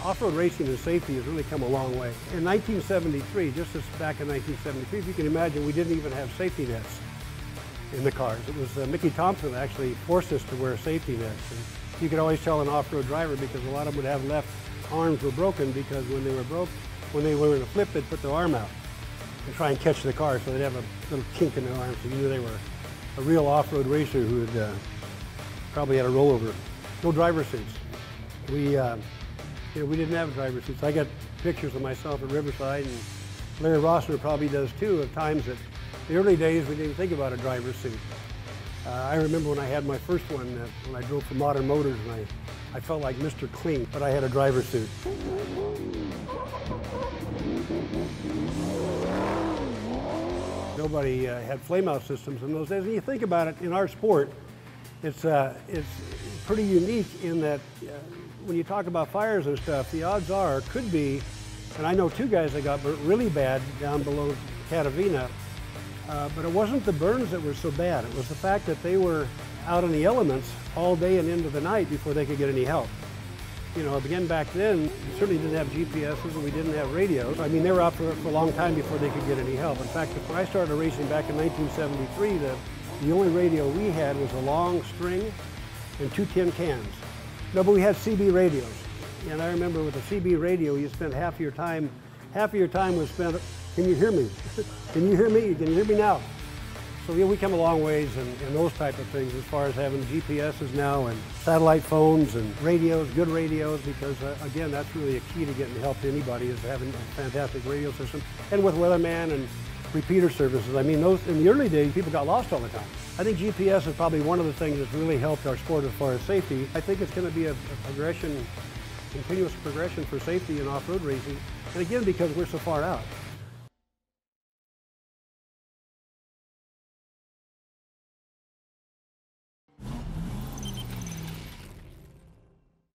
Off-road racing and safety has really come a long way. In 1973, just as back in 1973, if you can imagine, we didn't even have safety nets in the cars. It was Mickey Thompson actually forced us to wear safety nets. And you could always tell an off-road driver because a lot of them would have left arms were broken because when they were in a flip, they'd put their arm out and try and catch the car, so they'd have a little kink in their arm, so you knew they were a real off-road racer who had probably had a rollover. No driver seats. We didn't have driver seats. I got pictures of myself at Riverside, and Larry Rossner probably does too, of times that the early days we didn't think about a driver's seat. I remember when I had my first one, when I drove for Modern Motors, and I felt like Mr. Clean, but I had a driver's suit. Nobody had flame-out systems in those days. And you think about it, in our sport, it's pretty unique in that when you talk about fires and stuff, the odds are, could be, and I know two guys that got burnt really bad down below Catavina, but it wasn't the burns that were so bad. It was the fact that they were out in the elements all day and into the night before they could get any help. You know, again, back then, we certainly didn't have GPSs and we didn't have radios. I mean, they were out for a long time before they could get any help. In fact, when I started racing back in 1973, the only radio we had was a long string and two tin cans. No, but we had CB radios. And I remember with a CB radio, you spent half of your time was spent, can you hear me? Can you hear me? Can you hear me now? So yeah, we come a long ways in those type of things as far as having GPSs now and satellite phones and radios, good radios, because again, that's really a key to getting help to anybody is having a fantastic radio system. And with weatherman and repeater services, I mean, those in the early days, people got lost all the time. I think GPS is probably one of the things that's really helped our sport as far as safety. I think it's going to be a progression, continuous progression for safety in off-road racing. And again, because we're so far out.